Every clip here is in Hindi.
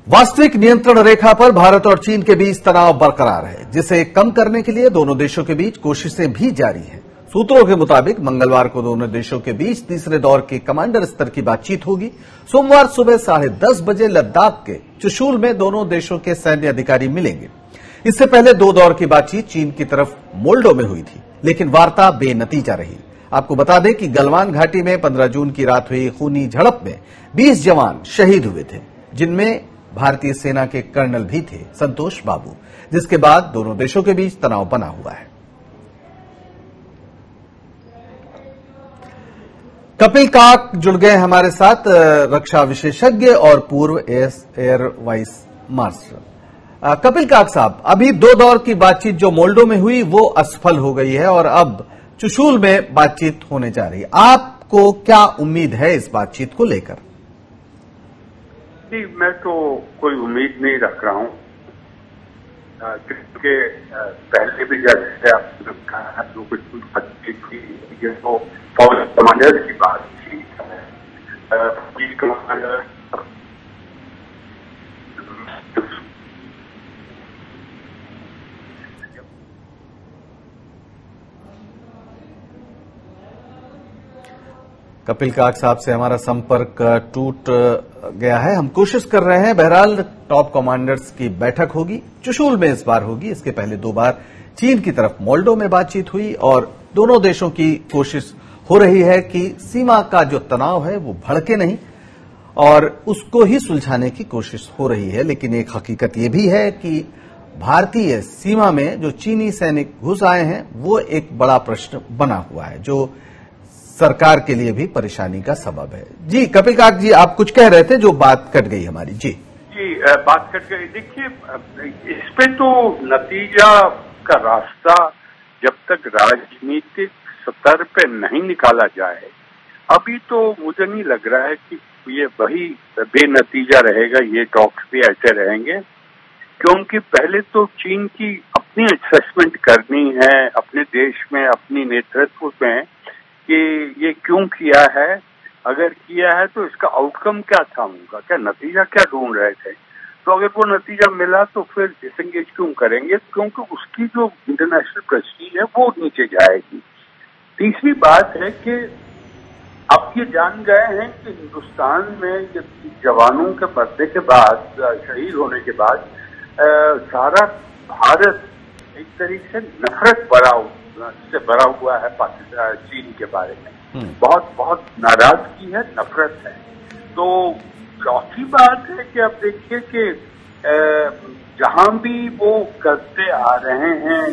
वास्तविक नियंत्रण रेखा पर भारत और चीन के बीच तनाव बरकरार है, जिसे कम करने के लिए दोनों देशों के बीच कोशिशें भी जारी हैं। सूत्रों के मुताबिक मंगलवार को दोनों देशों के बीच तीसरे दौर की कमांडर स्तर की बातचीत होगी। सोमवार सुबह 10:30 बजे लद्दाख के चुशूल में दोनों देशों के सैन्य अधिकारी मिलेंगे। इससे पहले 2 दौर की बातचीत चीन की तरफ मोल्डो में हुई थी, लेकिन वार्ता बेनतीजा रही। आपको बता दें कि गलवान घाटी में 15 जून की रात हुई खूनी झड़प में 20 जवान शहीद हुए थे, जिनमें भारतीय सेना के कर्नल भी थे, संतोष बाबू, जिसके बाद दोनों देशों के बीच तनाव बना हुआ है। कपिल काक जुड़ गए हमारे साथ, रक्षा विशेषज्ञ और पूर्व एयर वाइस मार्शल। कपिल काक साहब, अभी 2 दौर की बातचीत जो मोल्डो में हुई वो असफल हो गई है और अब चुशूल में बातचीत होने जा रही है। आपको क्या उम्मीद है इस बातचीत को लेकर? जी, मैं तो कोई उम्मीद नहीं रख रहा हूं, क्योंकि पहले भी जैसे आपने कहा जो कुछ बातचीत हुई तो फौज कमांडर की बात थी, फौजी कमांडर कपिल काक साहब से हमारा संपर्क टूट गया है। हम कोशिश कर रहे हैं। बहरहाल टॉप कमांडर्स की बैठक होगी, चुशूल में इस बार होगी। इसके पहले 2 बार चीन की तरफ मोल्डो में बातचीत हुई और दोनों देशों की कोशिश हो रही है कि सीमा का जो तनाव है वो भड़के नहीं और उसको ही सुलझाने की कोशिश हो रही है। लेकिन एक हकीकत ये भी है कि भारतीय सीमा में जो चीनी सैनिक घुस आए हैं वो एक बड़ा प्रश्न बना हुआ है, जो सरकार के लिए भी परेशानी का सबब है। जी कपिल काक जी, आप कुछ कह रहे थे, जो बात कट गई हमारी। जी बात कट गई। देखिए, इस पे तो नतीजा का रास्ता जब तक राजनीतिक स्तर पे नहीं निकाला जाए, अभी तो मुझे नहीं लग रहा है कि ये वही बेनतीजा रहेगा, ये टॉक्स भी ऐसे रहेंगे, क्योंकि पहले तो चीन की अपनी असेसमेंट करनी है अपने देश में, अपनी नेतृत्व में, कि ये क्यों किया है, अगर किया है तो इसका आउटकम क्या था उनका, क्या नतीजा क्या ढूंढ रहे थे। तो अगर वो नतीजा मिला तो फिर डिसएंगेज क्यों करेंगे, क्योंकि उसकी जो इंटरनेशनल प्रेस्टीज है वो नीचे जाएगी। तीसरी बात है कि अब ये जान गए हैं कि हिंदुस्तान में जवानों के मरने के बाद, शहीद होने के बाद, सारा भारत एक तरीके से नफरत भरा हुआ है पाकिस्तान, चीन के बारे में। बहुत नाराजगी है, नफरत है। तो चौथी बात है कि अब देखिए कि जहां भी वो करते आ रहे हैं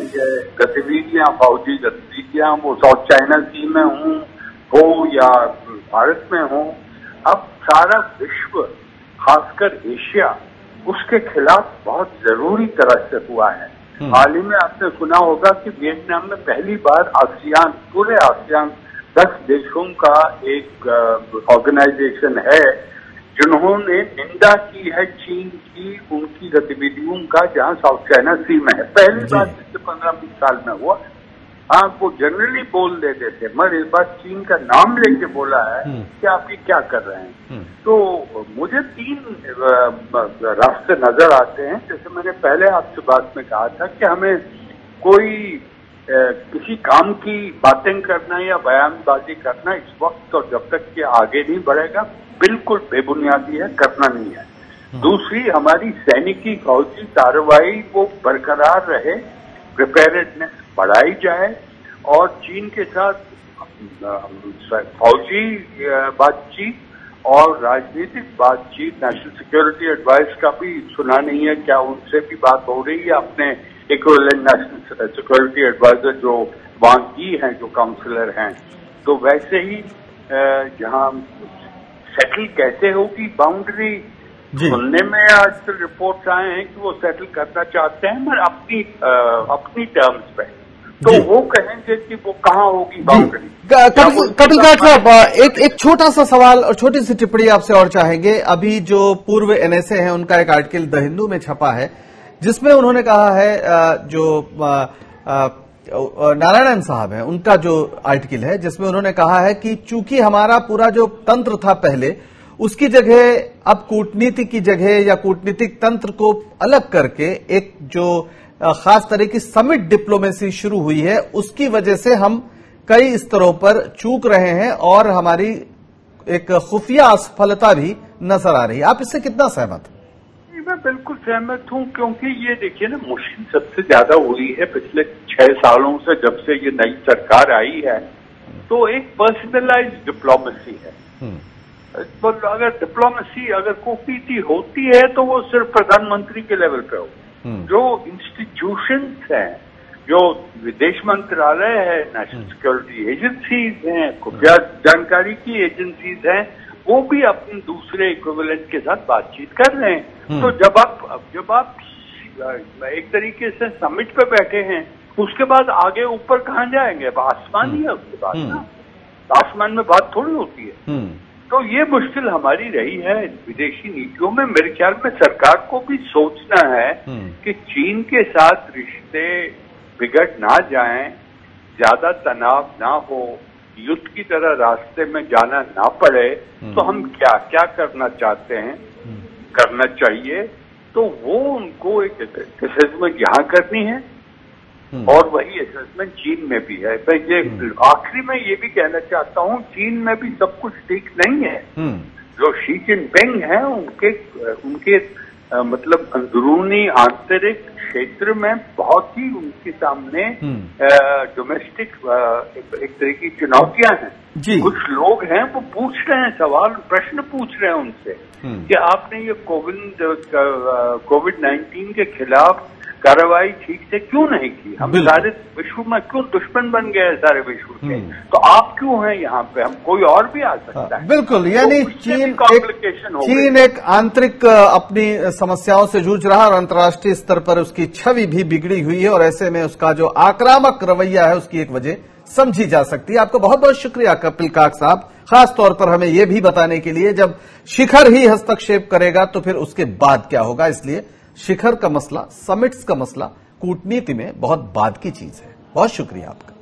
गतिविधियां, फौजी गतिविधियां, वो साउथ चाइना सी में हो या भारत में हो, अब सारा विश्व, खासकर एशिया, उसके खिलाफ बहुत जरूरी तरह से हुआ है। हाल ही में आपने सुना होगा कि वियतनाम में पहली बार आसियान, पूरे आसियान 10 देशों का एक ऑर्गेनाइजेशन है जिन्होंने निंदा की है चीन की उनकी गतिविधियों का, जहां साउथ चाइना सी में है। पहली बार पिछले 15-20 साल में हुआ। हाँ, वो जनरली बोल देते थे, मगर इस बार चीन का नाम लेके बोला है कि आप ये क्या कर रहे हैं। तो मुझे 3 रास्ते नजर आते हैं। जैसे मैंने पहले आपसे बात में कहा था कि हमें कोई किसी काम की बातें करना या बयानबाजी करना इस वक्त और जब तक कि आगे नहीं बढ़ेगा, बिल्कुल बेबुनियादी है, करना नहीं है। दूसरी, हमारी सैनिकी फौजी कार्रवाई वो बरकरार रहे, प्रिपेयर्डनेस बढ़ाई जाए और चीन के साथ फौजी बातचीत और राजनीतिक बातचीत, नेशनल सिक्योरिटी एडवाइस का भी सुना नहीं है, क्या उनसे भी बात हो रही है? अपने इक्विवेलेंट नेशनल सिक्योरिटी एडवाइजर जो वहां की हैं, जो काउंसलर हैं, तो वैसे ही जहां सेटल कैसे होगी बाउंड्री, सुनने में आजकल रिपोर्ट्स आए हैं कि वो सेटल करना चाहते हैं, मगर अपनी टर्म्स पे। तो वो कहेंगे कि वो कहाँ होगी बाउंड्री। कपिल काक साहब, एक छोटा सा सवाल और छोटी सी टिप्पणी आपसे और चाहेंगे। अभी जो पूर्व एनएसए हैं, उनका एक आर्टिकल द हिंदू में छपा है, जिसमें उन्होंने कहा है, जो नारायणन साहब हैं, उनका जो आर्टिकल है, जिसमें उन्होंने कहा है कि चूंकि हमारा पूरा जो तंत्र था पहले, उसकी जगह अब कूटनीति की जगह या कूटनीतिक तंत्र को अलग करके एक जो खास तरह की समिट डिप्लोमेसी शुरू हुई है, उसकी वजह से हम कई स्तरों पर चूक रहे हैं और हमारी एक खुफिया असफलता भी नजर आ रही है। आप इससे कितना सहमत हैं? मैं बिल्कुल सहमत हूं, क्योंकि ये देखिए ना, मुश्किल सबसे ज्यादा हुई है पिछले 6 सालों से, जब से ये नई सरकार आई है। तो एक पर्सनलाइज्ड डिप्लोमेसी है। अगर डिप्लोमेसी, अगर कूटनीति होती है तो वो सिर्फ प्रधानमंत्री के लेवल पे हो। जो इंस्टीट्यूशंस हैं, जो विदेश मंत्रालय है, नेशनल सिक्योरिटी एजेंसीज हैं, खुफिया जानकारी की एजेंसीज हैं, वो भी अपने दूसरे इक्विवेलेंट के साथ बातचीत कर रहे हैं। तो जब आप एक तरीके से समिट पे बैठे हैं, उसके बाद आगे ऊपर कहाँ जाएंगे? अब आसमान ही है उसके बाद ना, आसमान में बात थोड़ी होती है। तो ये मुश्किल हमारी रही है विदेशी नीतियों में। मेरे ख्याल में सरकार को भी सोचना है कि चीन के साथ रिश्ते बिगड़ ना जाएं, ज्यादा तनाव ना हो, युद्ध की तरह रास्ते में जाना ना पड़े, तो हम क्या क्या करना चाहते हैं, करना चाहिए। तो वो उनको एक असेसमेंट यहाँ करनी है और वही असेसमेंट चीन में भी है। तो ये आखिरी में ये भी कहना चाहता हूँ, चीन में भी सब कुछ ठीक नहीं है। जो शी जिनपिंग है, उनके मतलब अंदरूनी आंतरिक क्षेत्र में बहुत ही उनके सामने डोमेस्टिक एक तरह की चुनौतियां हैं। कुछ लोग हैं वो पूछ रहे हैं सवाल, प्रश्न पूछ रहे हैं उनसे कि आपने ये कोविड-19 के खिलाफ कार्रवाई ठीक से क्यों नहीं की? हम सारे विश्व में क्यों दुश्मन बन गए सारे विश्व के? तो आप क्यों हैं यहाँ पे? हम कोई और भी आ सकता है। बिल्कुल, यानी तो चीन एक आंतरिक अपनी समस्याओं से जूझ रहा और अंतर्राष्ट्रीय स्तर पर उसकी छवि भी बिगड़ी हुई है और ऐसे में उसका जो आक्रामक रवैया है उसकी एक वजह समझी जा सकती है। आपका बहुत बहुत शुक्रिया कपिल काक साहब, खास तौर पर हमें यह भी बताने के लिए जब शिखर ही हस्तक्षेप करेगा तो फिर उसके बाद क्या होगा। इसलिए शिखर का मसला, समिट्स का मसला कूटनीति में बहुत बाद की चीज है। बहुत शुक्रिया आपका।